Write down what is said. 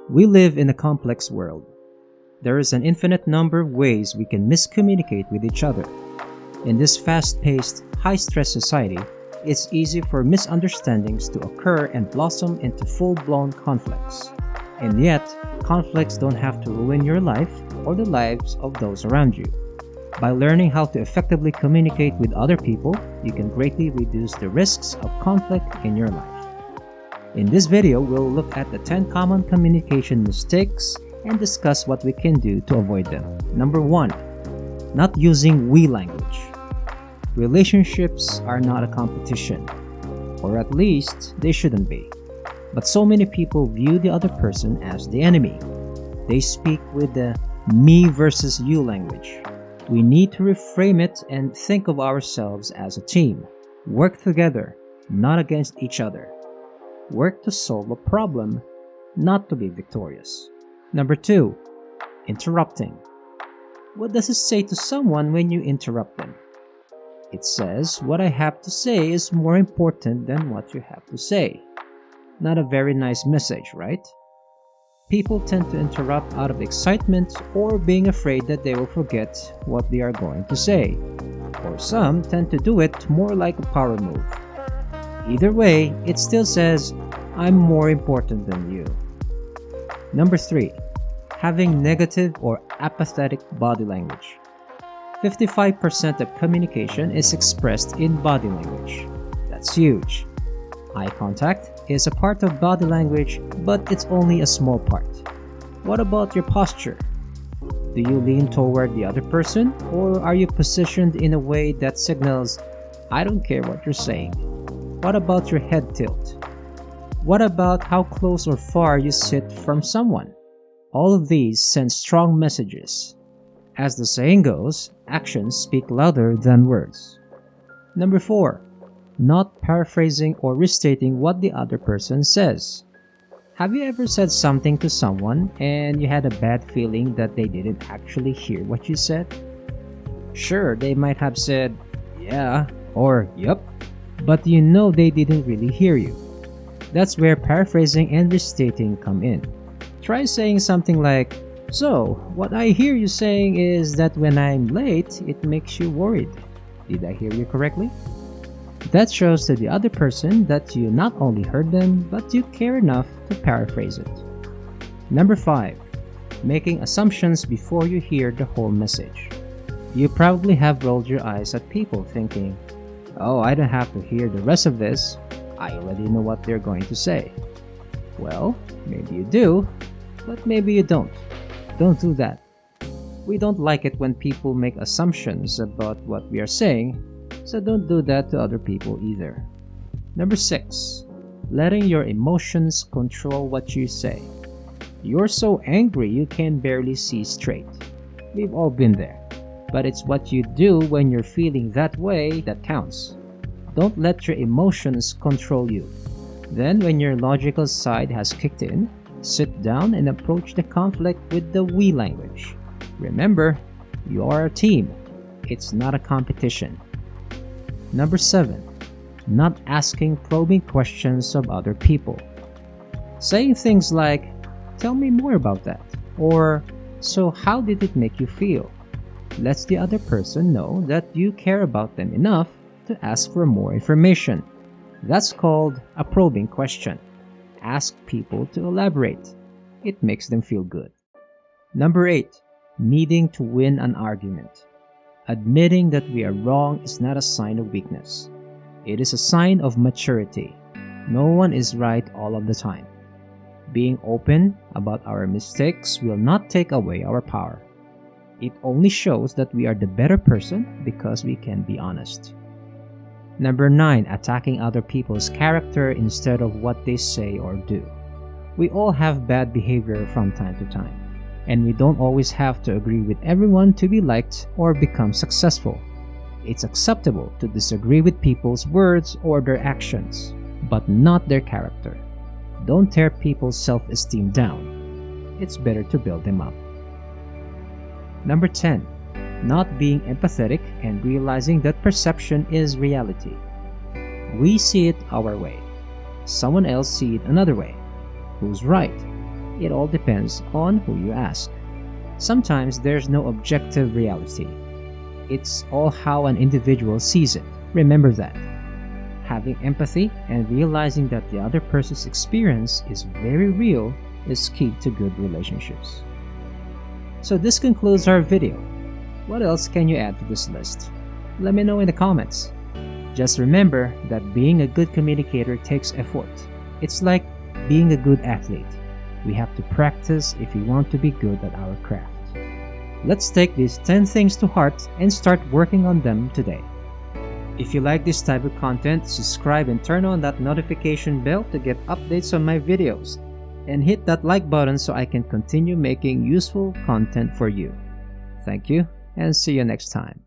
We live in a complex world. There is an infinite number of ways we can miscommunicate with each other. In this fast-paced, high-stress society, it's easy for misunderstandings to occur and blossom into full-blown conflicts. And yet, conflicts don't have to ruin your life or the lives of those around you. By learning how to effectively communicate with other people, you can greatly reduce the risks of conflict in your life. In this video, we'll look at the 10 common communication mistakes and discuss what we can do to avoid them. Number 1. Not using we language. Relationships are not a competition, or at least they shouldn't be. But so many people view the other person as the enemy. They speak with the me versus you language. We need to reframe it and think of ourselves as a team. Work together, not against each other. Work to solve a problem, not to be victorious. Number 2. Interrupting. What does it say to someone when you interrupt them? It says, what I have to say is more important than what you have to say. Not a very nice message, right? People tend to interrupt out of excitement or being afraid that they will forget what they are going to say. Or some tend to do it more like a power move. Either way, it still says, I'm more important than you. Number 3. Having negative or apathetic body language. 55% of communication is expressed in body language. That's huge. Eye contact is a part of body language, but it's only a small part. What about your posture? Do you lean toward the other person, or are you positioned in a way that signals, I don't care what you're saying? What about your head tilt? What about how close or far you sit from someone? All of these send strong messages. As the saying goes, actions speak louder than words. Number 4. Not paraphrasing or restating what the other person says. Have you ever said something to someone and you had a bad feeling that they didn't actually hear what you said? Sure, they might have said, yeah, or yup, but you know they didn't really hear you. That's where paraphrasing and restating come in. Try saying something like, so, what I hear you saying is that when I'm late, it makes you worried. Did I hear you correctly? That shows to the other person that you not only heard them, but you care enough to paraphrase it. Number 5. Making assumptions before you hear the whole message. You probably have rolled your eyes at people thinking, oh, I don't have to hear the rest of this. I already know what they're going to say. Well, maybe you do, but maybe you don't. Don't do that. We don't like it when people make assumptions about what we are saying, so don't do that to other people either. Number 6. Letting your emotions control what you say. You're so angry you can barely see straight. We've all been there. But it's what you do when you're feeling that way that counts. Don't let your emotions control you. Then when your logical side has kicked in, sit down and approach the conflict with the we language. Remember, you are a team. It's not a competition. Number 7. Not asking probing questions of other people. Saying things like, tell me more about that, or so how did it make you feel? Lets the other person know that you care about them enough to ask for more information. That's called a probing question. Ask people to elaborate. It makes them feel good. Number 8. Needing to win an argument. Admitting that we are wrong is not a sign of weakness. It is a sign of maturity. No one is right all of the time. Being open about our mistakes will not take away our power. It only shows that we are the better person because we can be honest. Number 9. Attacking other people's character instead of what they say or do. We all have bad behavior from time to time, and we don't always have to agree with everyone to be liked or become successful. It's acceptable to disagree with people's words or their actions, but not their character. Don't tear people's self-esteem down. It's better to build them up. Number 10. Not being empathetic and realizing that perception is reality. We see it our way. Someone else see it another way. Who's right? It all depends on who you ask. Sometimes there's no objective reality. It's all how an individual sees it. Remember that. Having empathy and realizing that the other person's experience is very real is key to good relationships. So this concludes our video. What else can you add to this list? Let me know in the comments. Just remember that being a good communicator takes effort. It's like being a good athlete. We have to practice if we want to be good at our craft. Let's take these 10 things to heart and start working on them today. If you like this type of content, subscribe and turn on that notification bell to get updates on my videos. And hit that like button so I can continue making useful content for you. Thank you, and see you next time.